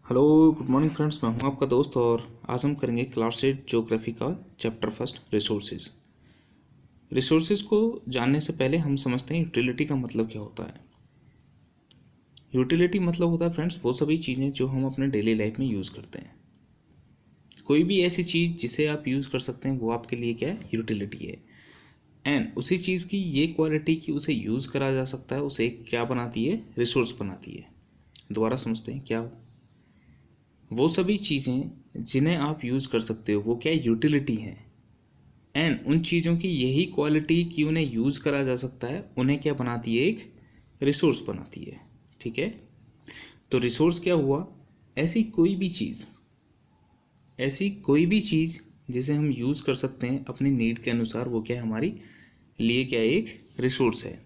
Hello good morning friends, मैं हूं आपका दोस्त और आज हम करेंगे क्लास 8 ज्योग्राफी का चैप्टर फर्स्ट रिसोर्सेज। रिसोर्सेज को जानने से पहले हम समझते हैं यूटिलिटी का मतलब क्या होता है। यूटिलिटी मतलब होता है फ्रेंड्स वो सभी चीज़ें जो हम अपने डेली लाइफ में यूज़ करते हैं। कोई भी ऐसी चीज़ जिसे आप यूज़ कर सकते हैं वो आपके लिए क्या है, यूटिलिटी है। एंड उसी चीज़ की ये क्वालिटी कि उसे यूज़ करा जा सकता है, उसे क्या बनाती है, रिसोर्स बनाती है। दोबारा समझते हैं क्या वो सभी चीज़ें जिन्हें आप यूज़ कर सकते हो वो क्या यूटिलिटी हैं। एंड उन चीज़ों की यही क्वालिटी कि उन्हें यूज़ करा जा सकता है, उन्हें क्या बनाती है, एक रिसोर्स बनाती है। ठीक है, तो रिसोर्स क्या हुआ, ऐसी कोई भी चीज़ जिसे हम यूज़ कर सकते हैं अपनी नीड के अनुसार, वो क्या है, हमारी लिए क्या एक रिसोर्स है।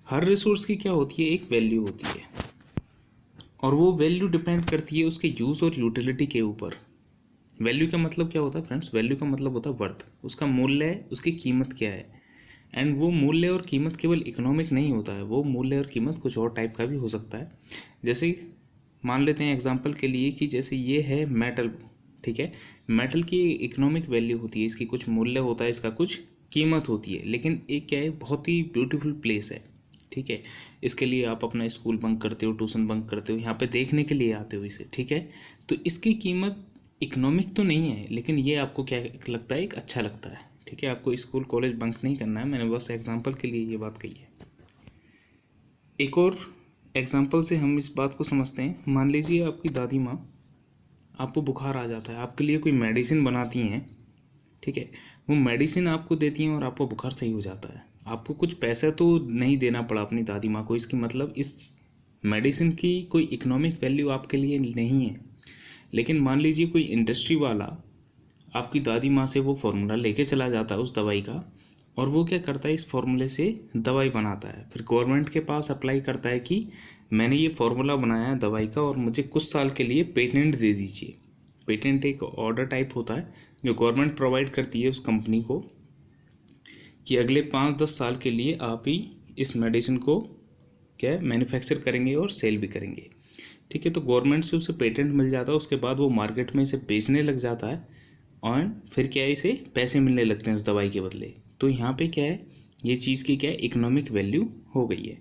हर रिसोर्स की क्या होती है, एक वैल्यू होती है और वो वैल्यू डिपेंड करती है उसके यूज़ और यूटिलिटी के ऊपर। वैल्यू का मतलब क्या होता है फ्रेंड्स, वैल्यू का मतलब होता है वर्थ, उसका मूल्य है, उसकी कीमत क्या है। एंड वो मूल्य और कीमत केवल इकोनॉमिक नहीं होता है, वो मूल्य और कीमत कुछ और टाइप का भी हो सकता है। जैसे मान लेते हैं एग्जांपल के लिए कि जैसे ये है मेटल। ठीक है, मेटल की इकोनॉमिक वैल्यू होती है, इसकी कुछ मूल्य होता है, इसका कुछ कीमत होती है, लेकिन एक क्या है, बहुत ही ब्यूटीफुल प्लेस है। ठीक है, इसके लिए आप अपना स्कूल बंक करते हो, ट्यूशन बंक करते हो, यहाँ पे देखने के लिए आते हो इसे। ठीक है, तो इसकी कीमत इकोनॉमिक तो नहीं है, लेकिन ये आपको क्या लगता है, एक अच्छा लगता है। ठीक है, आपको स्कूल कॉलेज बंक नहीं करना है, मैंने बस एग्जांपल के लिए ये बात कही है। एक और एग्जांपल से हम इस बात को समझते हैं। मान लीजिए आपकी दादी माँ, आपको बुखार आ जाता है, आपके लिए कोई मेडिसिन बनाती हैं। ठीक है, वो मेडिसिन आपको देती हैं और आपको बुखार सही हो जाता है। आपको कुछ पैसा तो नहीं देना पड़ा अपनी दादी माँ को, इसकी मतलब इस मेडिसिन की कोई इकोनॉमिक वैल्यू आपके लिए नहीं है। लेकिन मान लीजिए कोई इंडस्ट्री वाला आपकी दादी माँ से वो फार्मूला लेके चला जाता है उस दवाई का, और वो क्या करता है, इस फार्मूले से दवाई बनाता है, फिर गवर्नमेंट के पास अप्लाई करता है कि मैंने ये फार्मूला बनाया है दवाई का और मुझे कुछ साल के लिए पेटेंट दे दीजिए। पेटेंट एक ऑर्डर टाइप होता है जो गवर्नमेंट प्रोवाइड करती है उस कंपनी को कि अगले 5-10 साल के लिए आप ही इस मेडिसिन को क्या मैन्युफैक्चर करेंगे और सेल भी करेंगे। ठीक है, तो गवर्नमेंट से उसे पेटेंट मिल जाता है, उसके बाद वो मार्केट में इसे बेचने लग जाता है और फिर क्या है, इसे पैसे मिलने लगते हैं उस दवाई के बदले। तो यहाँ पे क्या है, ये चीज़ की क्या है, इकोनॉमिक वैल्यू हो गई है।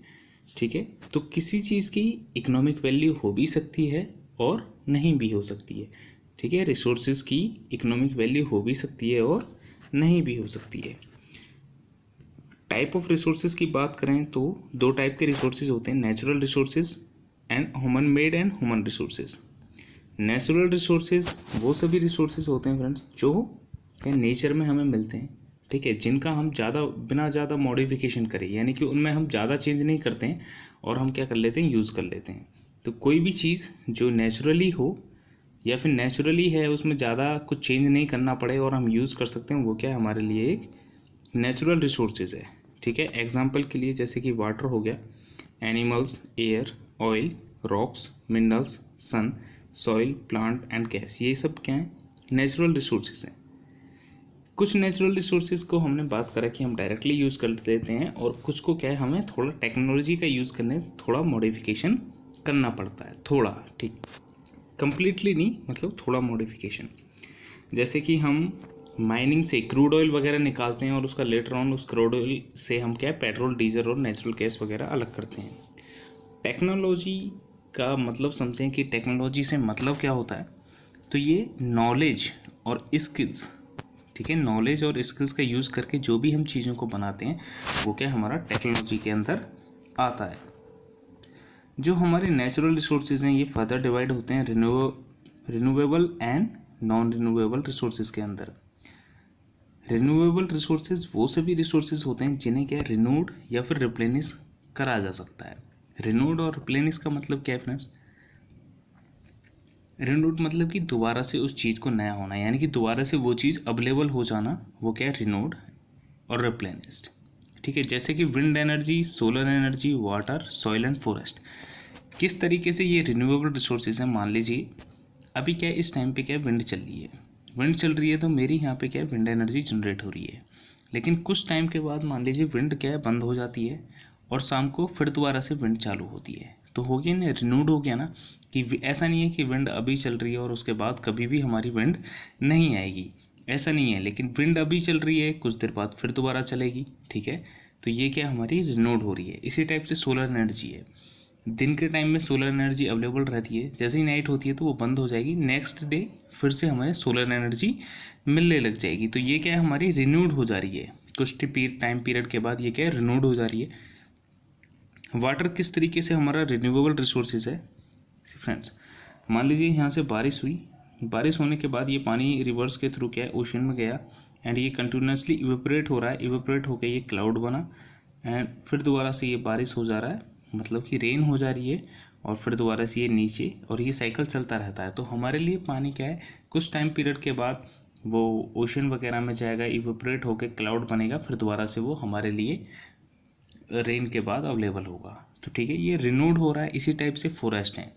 ठीक है, तो किसी चीज़ की इकोनॉमिक वैल्यू हो भी सकती है और नहीं भी हो सकती है। ठीक है, रिसोर्सेज की इकोनॉमिक वैल्यू हो भी सकती है और नहीं भी हो सकती है। टाइप ऑफ रिसोर्सेज की बात करें तो दो टाइप के रिसोर्सेज होते हैं, natural resources and human made and human resources. Natural resources वो सभी रिसोर्सेज होते हैं फ्रेंड्स जो नेचर में हमें मिलते हैं। ठीक है, जिनका हम बिना ज़्यादा मॉडिफिकेशन करें, यानी कि उनमें हम ज़्यादा चेंज नहीं करते हैं और हम क्या कर लेते हैं, यूज़ कर लेते हैं। तो कोई भी चीज़ जो नेचुरली हो या फिर नेचुरली है, उसमें ज़्यादा कुछ चेंज नहीं करना पड़े और हम यूज़ कर सकते हैं, वो क्या है, हमारे लिए एक नेचुरल रिसोर्सेज है। ठीक है, एग्जांपल के लिए जैसे कि वाटर हो गया, animals, air, oil, rocks, minerals, sun, soil, plant and gas, ये सब क्या है, नेचुरल रिसोर्सेज हैं। कुछ नेचुरल रिसोर्सेज को हमने बात करा कि हम डायरेक्टली यूज़ कर लेते हैं और कुछ को क्या है, हमें थोड़ा टेक्नोलॉजी का यूज़ करने थोड़ा मॉडिफिकेशन करना पड़ता है, थोड़ा। ठीक, कंप्लीटली नहीं, मतलब थोड़ा मॉडिफिकेशन। जैसे कि हम माइनिंग से क्रूड ऑयल वगैरह निकालते हैं और उसका लेटर ऑन उस क्रूड ऑयल से हम क्या है, पेट्रोल, डीजल और नेचुरल गैस वगैरह अलग करते हैं। टेक्नोलॉजी का मतलब समझें कि टेक्नोलॉजी से मतलब क्या होता है, तो ये नॉलेज और स्किल्स। ठीक है, नॉलेज और स्किल्स का यूज़ करके जो भी हम चीज़ों को बनाते हैं वो क्या हमारा टेक्नोलॉजी के अंदर आता है। जो हमारे नेचुरल रिसोर्सेज हैं ये फर्दर डिवाइड होते हैं renewable and non renewable resources के अंदर। रिन्यूएबल रिसोर्सेज वो सभी रिसोर्सेज होते हैं जिन्हें क्या रिन्यूड या फिर रिप्लेनिश करा जा सकता है। रिन्यूड और रिप्लेनिश का मतलब क्या है फ्रेंड्स, रिन्यूड मतलब कि दोबारा से उस चीज़ को नया होना, यानी कि दोबारा से वो चीज़ अवेलेबल हो जाना, वो क्या है, रिन्यूड और रिप्लेनिश्ड। ठीक है, जैसे कि wind energy, solar energy, water, soil and forest, किस तरीके से ये रिन्यूएबल रिसोर्सेज हैं। मान लीजिए अभी क्या है, इस टाइम पे क्या है, विंड चल रही है, विंड चल रही है तो मेरी यहाँ पे क्या है, विंड एनर्जी जनरेट हो रही है। लेकिन कुछ टाइम के बाद मान लीजिए विंड क्या है, बंद हो जाती है और शाम को फिर दोबारा से विंड चालू होती है, तो हो गया ना, रिन्यूड हो गया ना। कि ऐसा नहीं है कि विंड अभी चल रही है और उसके बाद कभी भी हमारी विंड नहीं आएगी, ऐसा नहीं है। लेकिन विंड अभी चल रही है, कुछ देर बाद फिर दोबारा चलेगी, ठीक है। तो ये क्या हमारी रिन्यूड हो रही है। इसी टाइप से सोलर एनर्जी है। दिन के टाइम में सोलर एनर्जी अवेलेबल रहती है, जैसे ही नाइट होती है तो वो बंद हो जाएगी, नेक्स्ट डे फिर से हमें सोलर एनर्जी मिलने लग जाएगी। तो ये क्या है हमारी रिन्यूड हो जा रही है, कुछ टाइम पीरियड के बाद ये क्या है रिन्यूड हो जा रही है। वाटर किस तरीके से हमारा रिन्यूएबल रिसोर्सेज है फ्रेंड्स। मान लीजिए यहाँ से बारिश हुई, बारिश होने के बाद ये पानी रिवर्स के थ्रू क्या है ओशन में गया एंड ये कंटिन्यूसली इवेपोरेट हो रहा है, इवेपोरेट होकर ये क्लाउड बना एंड फिर दोबारा से ये बारिश हो जा रहा है, मतलब कि रेन हो जा रही है, और फिर दोबारा से ये नीचे, और ये साइकिल चलता रहता है। तो हमारे लिए पानी क्या है कुछ टाइम पीरियड के बाद वो ओशन वगैरह में जाएगा, इवेपोरेट होकर क्लाउड बनेगा, फिर दोबारा से वो हमारे लिए रेन के बाद अवेलेबल होगा। तो ठीक है, ये रिन्यूड हो रहा है। इसी टाइप से फॉरेस्ट है।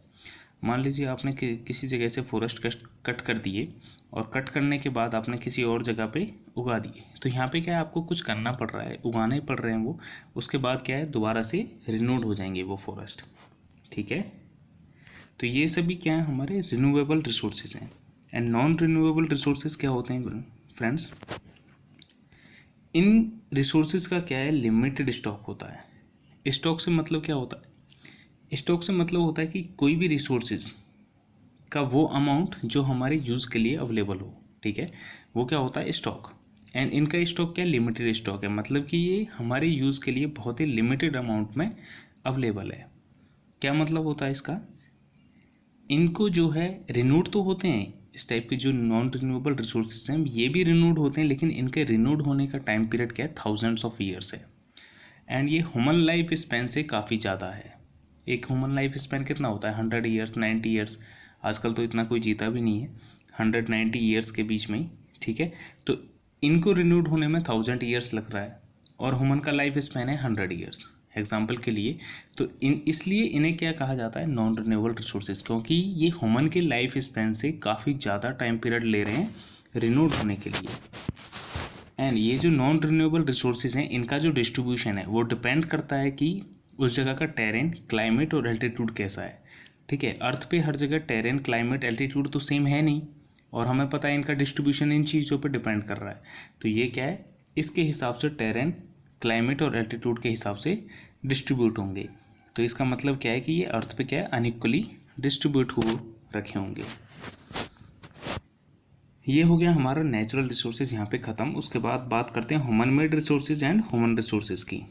मान लीजिए आपने किसी जगह से फॉरेस्ट कट कर दिए और कट करने के बाद आपने किसी और जगह पे उगा दिए, तो यहाँ पे क्या है आपको कुछ करना पड़ रहा है, उगाने पड़ रहे हैं वो, उसके बाद क्या है दोबारा से रिन्यूड हो जाएंगे वो फॉरेस्ट, ठीक है। तो ये सभी क्या है हमारे रिन्यूएबल रिसोर्सेज हैं। एंड नॉन रिन्यूएबल रिसोर्सेज क्या होते हैं फ्रेंड्स, इन रिसोर्सेज का क्या है लिमिटेड स्टॉक होता है। स्टॉक से मतलब क्या होता है, स्टॉक से मतलब होता है कि कोई भी रिसोर्सेज का वो अमाउंट जो हमारे यूज़ के लिए अवेलेबल हो, ठीक है, वो क्या होता है स्टॉक। एंड इनका स्टॉक क्या लिमिटेड स्टॉक है, मतलब कि ये हमारे यूज़ के लिए बहुत ही लिमिटेड अमाउंट में अवेलेबल है। क्या मतलब होता है इसका, इनको जो है रिन्यूड तो होते हैं, इस टाइप के जो नॉन रिन्यूएबल रिसोर्सेज हैं ये भी रिन्यूड होते हैं, लेकिन इनके रिन्यूड होने का टाइम पीरियड क्या है थाउजेंड्स ऑफ ईयर्स है। एंड ये ह्यूमन लाइफ स्पैन से काफ़ी ज़्यादा है। एक ह्यूमन लाइफ स्पैन कितना होता है 100 ईयर्स 90 ईयर्स, आजकल तो इतना कोई जीता भी नहीं है, 190 ईयर्स के बीच में ही, ठीक है। तो इनको रिन्यूड होने में 1000 ईयर्स लग रहा है और ह्यूमन का लाइफ स्पैन है 100 ईयर्स एग्जाम्पल के लिए। तो इसलिए इन्हें क्या कहा जाता है नॉन रिन्यूएबल रिसोर्सेज, क्योंकि ये ह्यूमन के लाइफ स्पैन से काफ़ी ज़्यादा टाइम पीरियड ले रहे हैं रिन्यूड होने के लिए। एंड ये जो नॉन रिन्यूएबल रिसोर्सेज हैं इनका जो डिस्ट्रीब्यूशन है वो डिपेंड करता है कि उस जगह का टेरेन, क्लाइमेट और एल्टीट्यूड कैसा है, ठीक है। अर्थ पे हर जगह टेरेन, क्लाइमेट, एल्टीट्यूड तो सेम है नहीं, और हमें पता है इनका डिस्ट्रीब्यूशन इन चीज़ों पे डिपेंड कर रहा है। तो ये क्या है इसके हिसाब से टेरेन, क्लाइमेट और एल्टीट्यूड के हिसाब से डिस्ट्रीब्यूट होंगे। तो इसका मतलब क्या है कि ये अर्थ पे क्या है अनइक्वली डिस्ट्रीब्यूट हो रखे होंगे। ये हो गया हमारा नेचुरल रिसोर्सेज यहाँ पे ख़त्म। उसके बाद बात करते हैं human made resources and human resources की।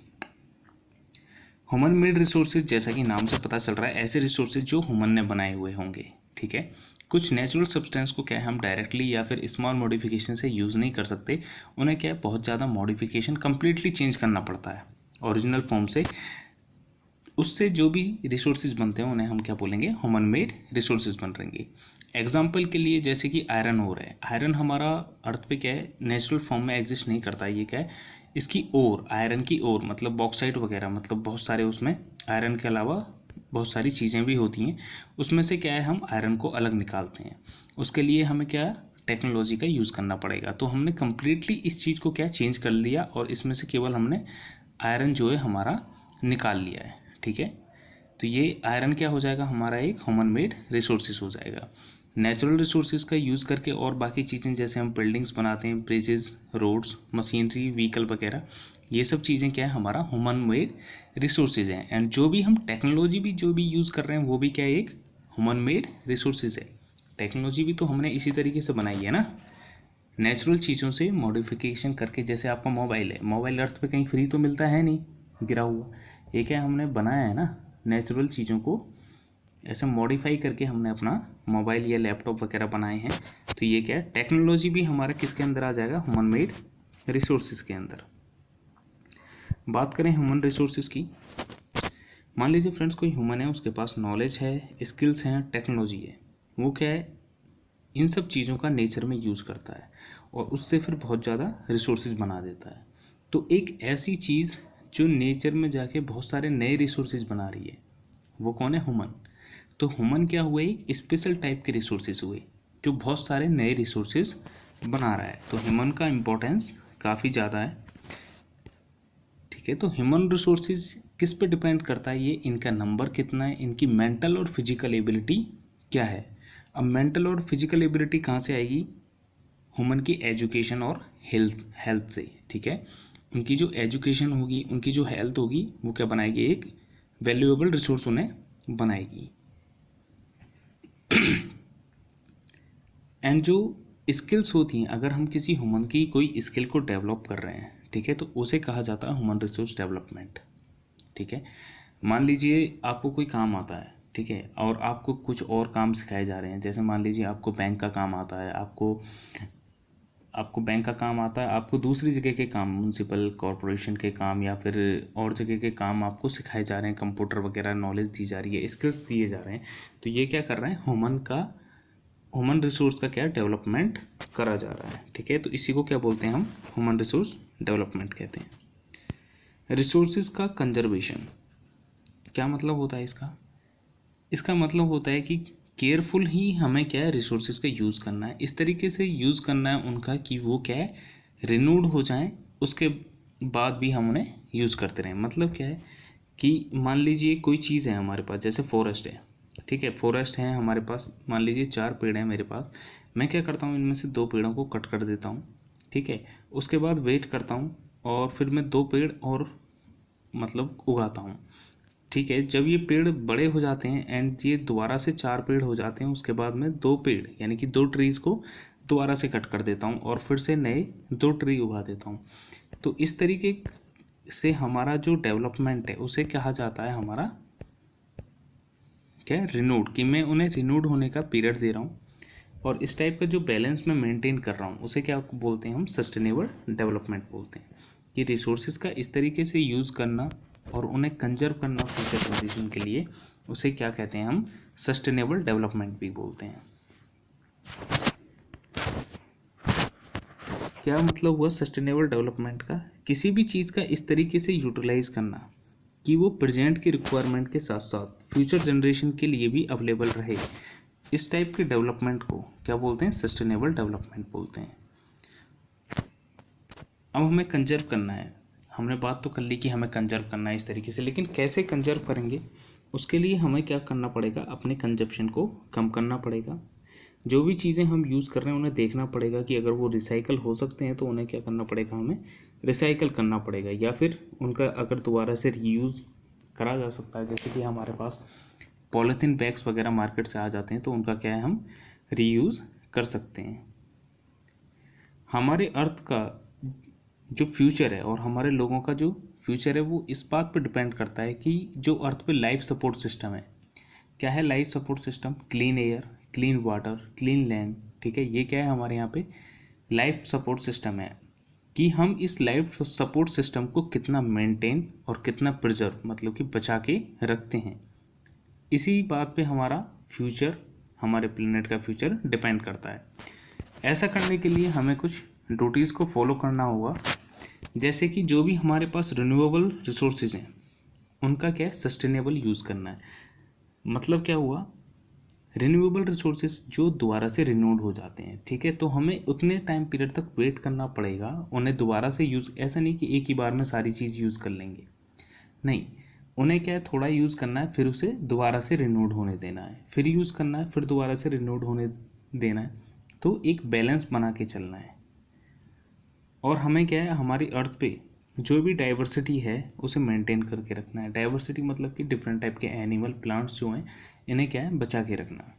ह्यूमन मेड रिसोर्सेज जैसा कि नाम से पता चल रहा है ऐसे रिसोर्सेज जो ह्यूमन ने बनाए हुए होंगे, ठीक है। कुछ नेचुरल सब्सटेंस को क्या है हम डायरेक्टली या फिर स्मॉल मॉडिफिकेशन से यूज़ नहीं कर सकते, उन्हें क्या है बहुत ज़्यादा मॉडिफिकेशन कम्प्लीटली चेंज करना पड़ता है ओरिजिनल फॉर्म से। उससे जो भी रिसोर्सेज बनते हैं उन्हें हम क्या बोलेंगे ह्यूमन मेड रिसोर्सेज बन रहेंगे। एग्जाम्पल के लिए जैसे कि आयरन ओर है, आयरन हमारा अर्थ पे क्या है नेचुरल फॉर्म में एग्जिस्ट नहीं करता है, ये क्या है इसकी ओर, आयरन की ओर मतलब बॉक्साइट वगैरह, मतलब बहुत सारे उसमें आयरन के अलावा बहुत सारी चीज़ें भी होती हैं, उसमें से क्या है हम आयरन को अलग निकालते हैं। उसके लिए हमें क्या टेक्नोलॉजी का यूज़ करना पड़ेगा। तो हमने कम्प्लीटली इस चीज़ को क्या चेंज कर लिया और इसमें से केवल हमने आयरन जो है हमारा निकाल लिया है, ठीक है। तो ये आयरन क्या हो जाएगा हमारा एक ह्यूमन मेड रिसोर्सेज हो जाएगा। नेचुरल रिसोर्सेज का यूज़ करके और बाकी चीज़ें जैसे हम बिल्डिंग्स बनाते हैं, ब्रिजेस, रोड्स, मशीनरी, व्हीकल वगैरह, ये सब चीज़ें क्या है हमारा ह्यूमन मेड रिसोर्सेज हैं। एंड जो भी हम टेक्नोलॉजी भी जो भी यूज़ कर रहे हैं वो भी क्या है एक ह्यूमन मेड रिसोर्सेज है। टेक्नोलॉजी भी तो हमने इसी तरीके से बनाई है ना, नेचुरल चीज़ों से मॉडिफिकेशन करके। जैसे आपका मोबाइल है, मोबाइल अर्थ पे कहीं फ्री तो मिलता है नहीं गिरा हुआ, ये क्या हमने बनाया है ना, नेचुरल चीज़ों को ऐसे मॉडिफाई करके हमने अपना मोबाइल या लैपटॉप वगैरह बनाए हैं। तो ये क्या है टेक्नोलॉजी भी हमारा किसके अंदर आ जाएगा ह्यूमन मेड रिसोर्सेज के अंदर। बात करें ह्यूमन रिसोर्सेज की, मान लीजिए फ्रेंड्स कोई ह्यूमन है, उसके पास नॉलेज है, स्किल्स हैं, टेक्नोलॉजी है, वो क्या है इन सब चीज़ों का नेचर में यूज़ करता है और उससे फिर बहुत ज़्यादा रिसोर्सेज बना देता है। तो एक ऐसी चीज़ जो नेचर में जाके बहुत सारे नए रिसोर्सेज बना रही है वो कौन है ह्यूमन। तो ह्यूमन क्या हुआ एक स्पेशल टाइप के रिसोर्सेज हुए जो बहुत सारे नए रिसोर्सेज बना रहा है। तो ह्यूमन का इम्पोर्टेंस काफ़ी ज़्यादा है, ठीक है। तो ह्यूमन रिसोर्सेज किस पे डिपेंड करता है ये, इनका नंबर कितना है, इनकी मेंटल और फिजिकल एबिलिटी क्या है। अब मेंटल और फिजिकल एबिलिटी कहाँ से आएगी, ह्यूमन की एजुकेशन और हेल्थ से, ठीक है। उनकी जो एजुकेशन होगी, उनकी जो हेल्थ होगी, वो क्या बनाएगी, एक वैल्यूएबल रिसोर्स उन्हें बनाएगी। एंड जो स्किल्स होती हैं, अगर हम किसी ह्यूमन की कोई स्किल को डेवलप कर रहे हैं, ठीक है, तो उसे कहा जाता है ह्यूमन रिसोर्स डेवलपमेंट, ठीक है। मान लीजिए आपको कोई काम आता है, ठीक है, और आपको कुछ और काम सिखाए जा रहे हैं। जैसे मान लीजिए आपको बैंक का काम आता है, आपको बैंक का काम आता है, आपको दूसरी जगह के काम, म्यूनसिपल कॉरपोरेशन के काम या फिर और जगह के काम आपको सिखाए जा रहे हैं, कंप्यूटर वगैरह नॉलेज दी जा रही है, स्किल्स दिए जा रहे हैं। तो ये क्या कर रहे हैं, ह्यूमन रिसोर्स का क्या डेवलपमेंट करा जा रहा है, ठीक है। तो इसी को क्या बोलते हैं हम, ह्यूमन रिसोर्स डेवलपमेंट कहते हैं। रिसोर्सेज का कंजर्वेशन क्या मतलब होता है इसका, इसका मतलब होता है कि केयरफुल ही हमें क्या है, रिसोर्सेज का यूज़ करना है, इस तरीके से यूज़ करना है उनका कि वो क्या है, रिन्यूड हो जाएं, उसके बाद भी हम उन्हें यूज़ करते रहें। मतलब क्या है कि मान लीजिए कोई चीज़ है हमारे पास, जैसे फॉरेस्ट है, ठीक है, फॉरेस्ट है हमारे पास, मान लीजिए 4 पेड़ हैं मेरे पास। मैं क्या करता हूँ, इनमें से 2 पेड़ों को कट कर देता हूँ, ठीक है। उसके बाद वेट करता हूँ और फिर मैं 2 पेड़ और मतलब उगाता हूँ, ठीक है। जब ये पेड़ बड़े हो जाते हैं एंड ये दोबारा से 4 पेड़ हो जाते हैं, उसके बाद में 2 पेड़ यानी कि 2 ट्रीज़ को दोबारा से कट कर देता हूँ और फिर से नए 2 ट्री उगा देता हूँ। तो इस तरीके से हमारा जो डेवलपमेंट है उसे कहा जाता है हमारा क्या, रिन्यूड, कि मैं उन्हें रिन्यूड होने का पीरियड दे रहा हूँ। और इस टाइप का जो बैलेंस मैं मेंटेन कर रहा हूँ उसे क्या बोलते हैं हम, सस्टेनेबल डेवलपमेंट बोलते हैं। ये रिसोर्सेज का इस तरीके से यूज़ करना और उन्हें कंजर्व करना फ्यूचर जनरेशन के लिए, उसे क्या कहते हैं हम, सस्टेनेबल डेवलपमेंट भी बोलते हैं। क्या मतलब हुआ सस्टेनेबल डेवलपमेंट का, किसी भी चीज़ का इस तरीके से यूटिलाइज करना कि वो प्रेजेंट की रिक्वायरमेंट के साथ साथ फ्यूचर जनरेशन के लिए भी अवेलेबल रहे। इस टाइप के डेवलपमेंट को क्या बोलते हैं, सस्टेनेबल डेवलपमेंट बोलते हैं। अब हमें कंजर्व करना है, हमने बात तो कर ली कि हमें कंजर्व करना है इस तरीके से, लेकिन कैसे कंजर्व करेंगे, उसके लिए हमें क्या करना पड़ेगा, अपने कंजप्शन को कम करना पड़ेगा। जो भी चीज़ें हम यूज़ कर रहे हैं उन्हें देखना पड़ेगा कि अगर वो रिसाइकल हो सकते हैं तो उन्हें क्या करना पड़ेगा, हमें रिसाइकल करना पड़ेगा, या फिर उनका अगर दोबारा से रीयूज़ करा जा सकता है, जैसे कि हमारे पास पॉलीथीन बैग्स वगैरह मार्केट से आ जाते हैं तो उनका क्या है, हम रीयूज़ कर सकते हैं। हमारे अर्थ का जो फ्यूचर है और हमारे लोगों का जो फ्यूचर है वो इस बात पर डिपेंड करता है कि जो अर्थ पे लाइफ सपोर्ट सिस्टम है, क्या है life support system, clean air, clean water, clean land, ठीक है। ये क्या है हमारे यहाँ पे लाइफ सपोर्ट सिस्टम है, कि हम इस लाइफ सपोर्ट सिस्टम को कितना मेंटेन और कितना प्रिजर्व मतलब कि बचा के रखते हैं। इसी बात पे हमारा फ्यूचर, हमारे प्लेनेट का फ्यूचर डिपेंड करता है। ऐसा करने के लिए हमें कुछ ड्यूटीज़ को फॉलो करना होगा, जैसे कि जो भी हमारे पास रिन्यूएबल रिसोर्सेज हैं उनका क्या है, सस्टेनेबल यूज़ करना है। मतलब क्या हुआ, रिन्यूएबल रिसोर्सेज जो दोबारा से रिन्यूड हो जाते हैं, ठीक है, तो हमें उतने टाइम पीरियड तक वेट करना पड़ेगा उन्हें दोबारा से यूज़, ऐसा नहीं कि एक ही बार में सारी चीज़ यूज़ कर लेंगे, नहीं, उन्हें क्या है थोड़ा यूज़ करना है, फिर उसे दोबारा से रिन्यूड होने देना है, फिर यूज़ करना है, फिर दोबारा से रिन्यूड होने देना है। तो एक बैलेंस बना के चलना है। और हमें क्या है, हमारी अर्थ पे जो भी डाइवर्सिटी है उसे मेंटेन करके रखना है। डाइवर्सिटी मतलब कि डिफरेंट टाइप के एनिमल प्लांट्स जो हैं इन्हें क्या है, बचा के रखना है।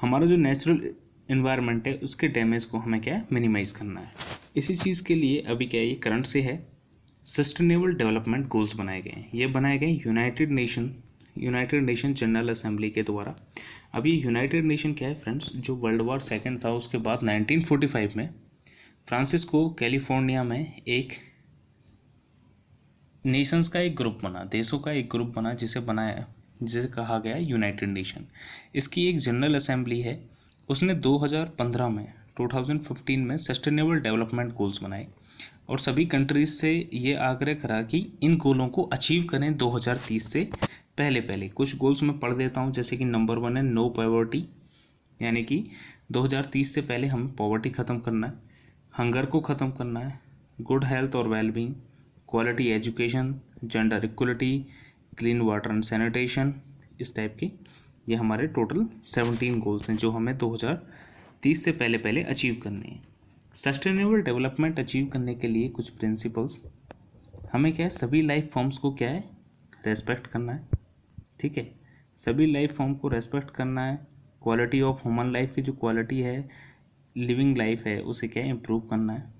हमारा जो नेचुरल इन्वायरमेंट है उसके डैमेज को हमें क्या है, मिनिमाइज़ करना है। इसी चीज़ के लिए अभी क्या है, ये करंट से है, सस्टेनेबल डेवलपमेंट गोल्स बनाए गए हैं। ये बनाए गए यूनाइटेड नेशन जनरल असेंबली के द्वारा। अब ये यूनाइटेड नेशन क्या है फ्रेंड्स, जो वर्ल्ड वॉर सेकेंड था उसके बाद 1945 में फ्रांसिस्को कैलिफोर्निया में एक नेशंस का एक ग्रुप बना, देशों का एक ग्रुप बना, जिसे कहा गया यूनाइटेड नेशन। इसकी एक जनरल असेंबली है, उसने 2015 में सस्टेनेबल डेवलपमेंट गोल्स बनाए और सभी कंट्रीज से ये आग्रह करा कि इन गोलों को अचीव करें 2030 से पहले। कुछ गोल्स मैं पढ़ देता हूँ, जैसे कि नंबर 1 है नो पॉवर्टी, यानी कि 2030 से पहले हमें पॉवर्टी ख़त्म करना है, हंगर को ख़त्म करना है, गुड हेल्थ और wellbeing, quality education, gender equality, clean water and sanitation, इस टाइप के ये हमारे टोटल 17 गोल्स हैं जो हमें 2030 से पहले पहले अचीव करने हैं। सस्टेनेबल डेवलपमेंट अचीव करने के लिए कुछ प्रिंसिपल्स, हमें क्या है, सभी लाइफ फॉर्म्स को क्या है, रेस्पेक्ट करना है, ठीक है, सभी लाइफ फॉर्म को रेस्पेक्ट करना है। क्वालिटी ऑफ ह्यूमन लाइफ की जो क्वालिटी है, लिविंग लाइफ है, उसे क्या है, इम्प्रूव करना है।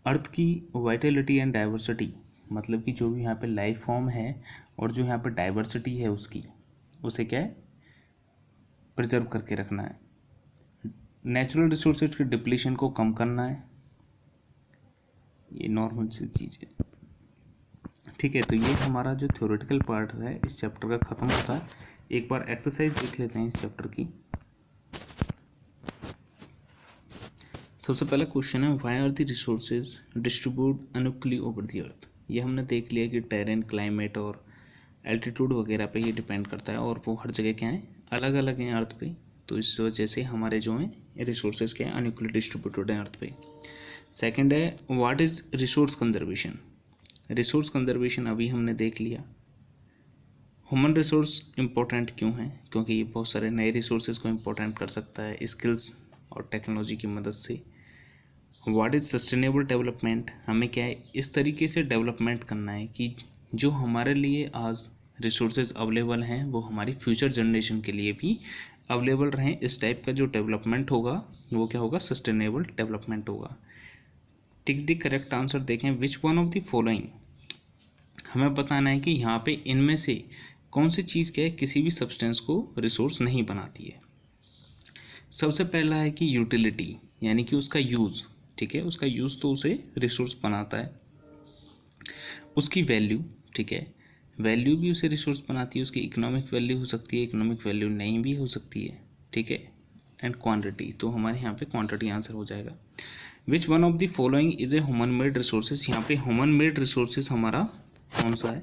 अर्थ की वाइटलिटी एंड डाइवर्सिटी, मतलब कि जो भी यहाँ पे लाइफ फॉर्म है और जो यहाँ पे डाइवर्सिटी है उसकी, उसे क्या है, प्रिजर्व करके रखना है। नेचुरल रिसोर्सेज के डिप्लीशन को कम करना है, ये नॉर्मल सी चीज़ है, ठीक है। तो ये हमारा जो थ्योरेटिकल पार्ट है इस चैप्टर का ख़त्म होता है। एक बार एक्सरसाइज देख लेते हैं इस चैप्टर की। सबसे पहला क्वेश्चन है, why are the resources distribute unequally over the earth. ये हमने देख लिया कि टेरेन, क्लाइमेट और एल्टीट्यूड वगैरह पे ये डिपेंड करता है और वो हर जगह क्या है, अलग अलग हैं अर्थ पे। तो इस वजह से हमारे जो हैं रिसोर्सेज क्या है, अनइक्वली डिस्ट्रीब्यूटेड हैं अर्थ पे। सेकंड है, what is resource conservation. Resource conservation अभी हमने देख लिया। ह्यूमन रिसोर्स इम्पोर्टेंट क्यों है, क्योंकि ये बहुत सारे नए रिसोर्सेज को इम्पोर्टेंट कर सकता है स्किल्स और टेक्नोलॉजी की मदद से। व्हाट इज़ सस्टेनेबल डेवलपमेंट, हमें क्या है, इस तरीके से डेवलपमेंट करना है कि जो हमारे लिए आज रिसोर्सेज अवेलेबल हैं वो हमारी फ्यूचर जनरेशन के लिए भी अवेलेबल रहें। इस टाइप का जो डेवलपमेंट होगा वो क्या होगा, सस्टेनेबल डेवलपमेंट होगा। टिक द करेक्ट आंसर देखें, which one of the following, हमें बताना है कि यहाँ पे इनमें से कौन सी चीज़ क्या है, किसी भी सब्सटेंस को रिसोर्स नहीं बनाती है। सबसे पहला है कि यूटिलिटी, यानी कि उसका यूज़, ठीक है, उसका यूज़ तो उसे रिसोर्स बनाता है। उसकी वैल्यू, ठीक है, वैल्यू भी उसे रिसोर्स बनाती है। उसकी इकोनॉमिक वैल्यू हो सकती है, इकोनॉमिक वैल्यू नहीं भी हो सकती है, ठीक है। एंड क्वांटिटी, तो हमारे यहाँ पे क्वांटिटी आंसर हो जाएगा। Which one of the following is a human made resources, यहाँ पे ह्यूमन मेड रिसोर्सेज हमारा कौन सा है,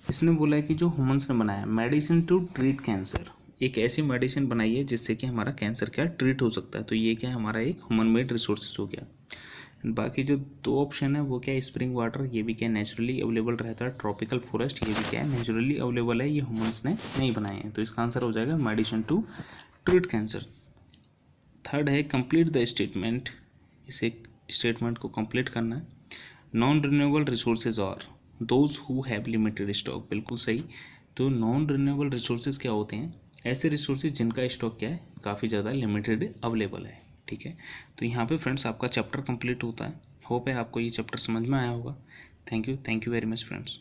इसने बोला है कि जो ह्यूमन्स ने बनाया, मेडिसिन टू ट्रीट कैंसर, एक ऐसी मेडिसिन बनाई है जिससे कि हमारा कैंसर क्या ट्रीट हो सकता है। तो ये क्या है, हमारा एक ह्यूमन मेड रिसोर्सेज हो गया। बाकी जो दो ऑप्शन है वो क्या है, स्प्रिंग वाटर, ये भी क्या नेचुरली अवेलेबल रहता है। ट्रॉपिकल फॉरेस्ट, ये भी क्या है, नेचुरली अवेलेबल है, ये ह्यूमन्स ने नहीं बनाए हैं। तो इसका आंसर हो जाएगा medicine to treat cancer. Third है, कंप्लीट द स्टेटमेंट, इसे स्टेटमेंट को कंप्लीट करना है। नॉन रिन्यूएबल रिसोर्सेज और those who have limited stock, बिल्कुल सही। तो नॉन रिन्यूएबल रिसोर्सेज क्या होते हैं, ऐसे रिसोर्सेज जिनका स्टॉक क्या है, काफ़ी ज़्यादा लिमिटेड अवेलेबल है, ठीक है। तो यहाँ पे फ्रेंड्स आपका चैप्टर कंप्लीट होता है। होप है आपको ये चैप्टर समझ में आया होगा। Thank you very much friends.